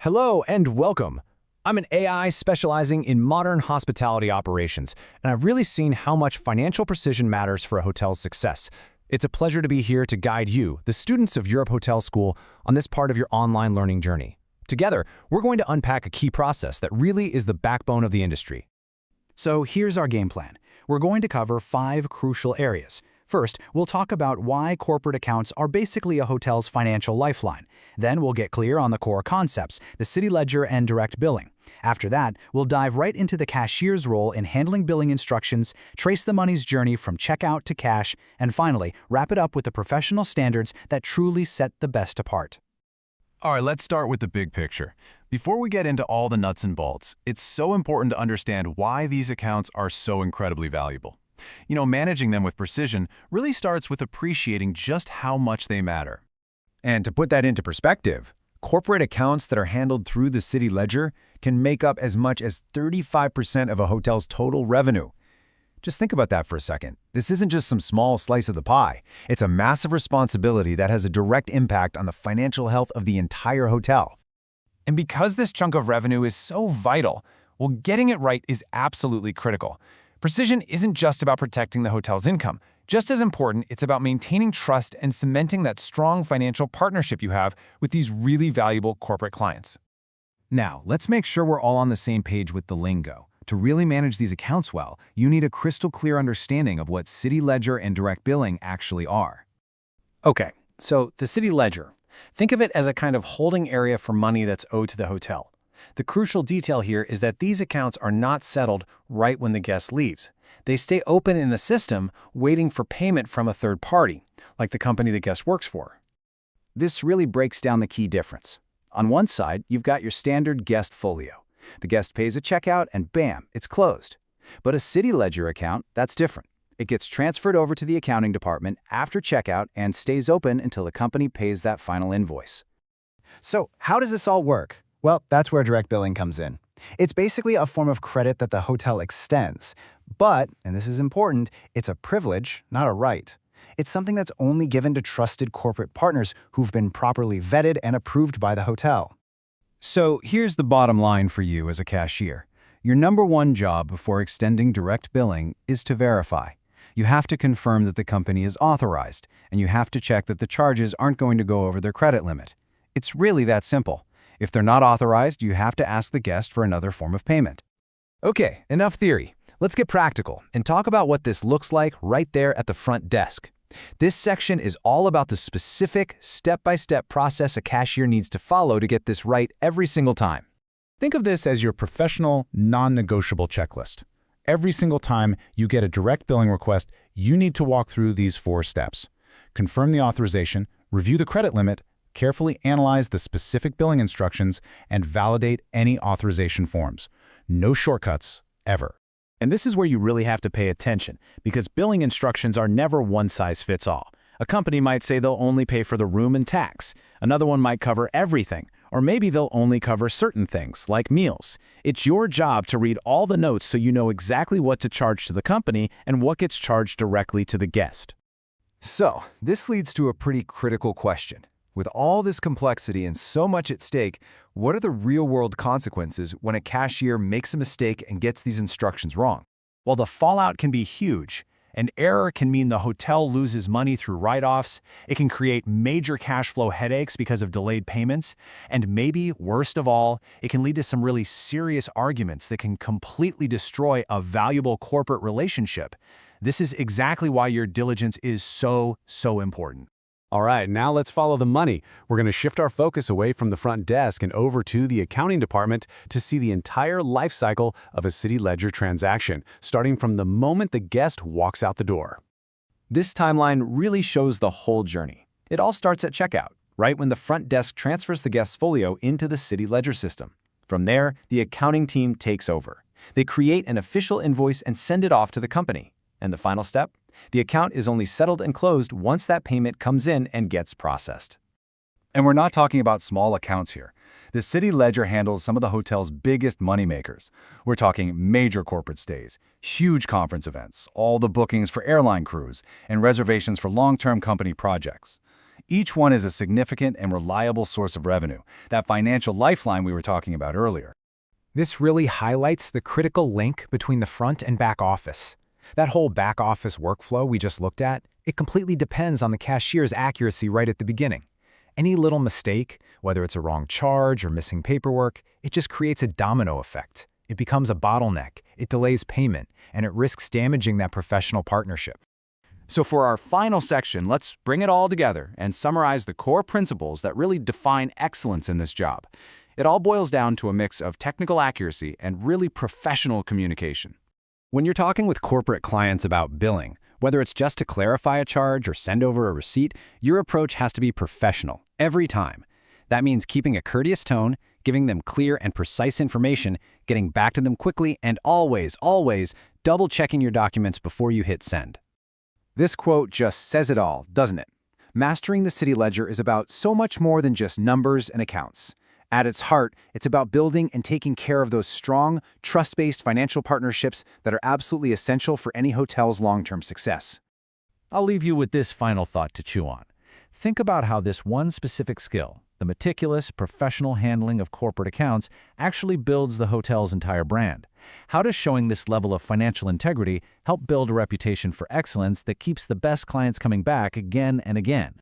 Hello and welcome. I'm an AI specializing in modern hospitality operations, and I've really seen how much financial precision matters for a hotel's success. It's a pleasure to be here to guide you, the students of Europe Hotel School, on this part of your online learning journey. Together, we're going to unpack a key process that really is the backbone of the industry. So here's our game plan. We're going to cover 5 crucial areas. First, we'll talk about why corporate accounts are basically a hotel's financial lifeline. Then we'll get clear on the core concepts, the city ledger and direct billing. After that, we'll dive right into the cashier's role in handling billing instructions, trace the money's journey from checkout to cash, and finally, wrap it up with the professional standards that truly set the best apart. All right, let's start with the big picture. Before we get into all the nuts and bolts, it's so important to understand why these accounts are so incredibly valuable. Managing them with precision really starts with appreciating just how much they matter. And to put that into perspective, corporate accounts that are handled through the city ledger can make up as much as 35% of a hotel's total revenue. Just think about that for a second. This isn't just some small slice of the pie. It's a massive responsibility that has a direct impact on the financial health of the entire hotel. And because this chunk of revenue is so vital, well, getting it right is absolutely critical. Precision isn't just about protecting the hotel's income. Just as important, it's about maintaining trust and cementing that strong financial partnership you have with these really valuable corporate clients. Now, let's make sure we're all on the same page with the lingo. To really manage these accounts well, you need a crystal clear understanding of what city ledger and direct billing actually are. Okay, so the city ledger. Think of it as a kind of holding area for money that's owed to the hotel. The crucial detail here is that these accounts are not settled right when the guest leaves. They stay open in the system, waiting for payment from a third party, like the company the guest works for. This really breaks down the key difference. On one side, you've got your standard guest folio. The guest pays a checkout and bam, it's closed. But a city ledger account, that's different. It gets transferred over to the accounting department after checkout and stays open until the company pays that final invoice. So how does this all work? Well, that's where direct billing comes in. It's basically a form of credit that the hotel extends. But, and this is important, it's a privilege, not a right. It's something that's only given to trusted corporate partners who've been properly vetted and approved by the hotel. So here's the bottom line for you as a cashier. Your number one job before extending direct billing is to verify. You have to confirm that the company is authorized, and you have to check that the charges aren't going to go over their credit limit. It's really that simple. If they're not authorized, you have to ask the guest for another form of payment. Okay, enough theory. Let's get practical and talk about what this looks like right there at the front desk. This section is all about the specific, step-by-step process a cashier needs to follow to get this right every single time. Think of this as your professional, non-negotiable checklist. Every single time you get a direct billing request, you need to walk through these 4 steps. Confirm the authorization, review the credit limit, carefully analyze the specific billing instructions, and validate any authorization forms. No shortcuts, ever. And this is where you really have to pay attention, because billing instructions are never one size fits all. A company might say they'll only pay for the room and tax. Another one might cover everything, or maybe they'll only cover certain things, like meals. It's your job to read all the notes so you know exactly what to charge to the company and what gets charged directly to the guest. So, this leads to a pretty critical question. With all this complexity and so much at stake, what are the real-world consequences when a cashier makes a mistake and gets these instructions wrong? Well, the fallout can be huge. An error can mean the hotel loses money through write-offs, it can create major cash flow headaches because of delayed payments, and maybe, worst of all, it can lead to some really serious arguments that can completely destroy a valuable corporate relationship. This is exactly why your diligence is so important. All right, now let's follow the money. We're going to shift our focus away from the front desk and over to the accounting department to see the entire life cycle of a city ledger transaction, starting from the moment the guest walks out the door. This timeline really shows the whole journey. It all starts at checkout, right when the front desk transfers the guest's folio into the city ledger system. From there, the accounting team takes over. They create an official invoice and send it off to the company. And the final step? The account is only settled and closed once that payment comes in and gets processed. And we're not talking about small accounts here. The city ledger handles some of the hotel's biggest moneymakers. We're talking major corporate stays, huge conference events, all the bookings for airline crews, and reservations for long-term company projects. Each one is a significant and reliable source of revenue, that financial lifeline we were talking about earlier. This really highlights the critical link between the front and back office. That whole back office workflow we just looked at, it completely depends on the cashier's accuracy right at the beginning. Any little mistake, whether it's a wrong charge or missing paperwork, it just creates a domino effect. It becomes a bottleneck, it delays payment, and it risks damaging that professional partnership. So for our final section, let's bring it all together and summarize the core principles that really define excellence in this job. It all boils down to a mix of technical accuracy and really professional communication. When you're talking with corporate clients about billing, whether it's just to clarify a charge or send over a receipt, your approach has to be professional, every time. That means keeping a courteous tone, giving them clear and precise information, getting back to them quickly, and always, always double-checking your documents before you hit send. This quote just says it all, doesn't it? Mastering the City Ledger is about so much more than just numbers and accounts. At its heart, it's about building and taking care of those strong, trust-based financial partnerships that are absolutely essential for any hotel's long-term success. I'll leave you with this final thought to chew on. Think about how this one specific skill, the meticulous, professional handling of corporate accounts, actually builds the hotel's entire brand. How does showing this level of financial integrity help build a reputation for excellence that keeps the best clients coming back again and again?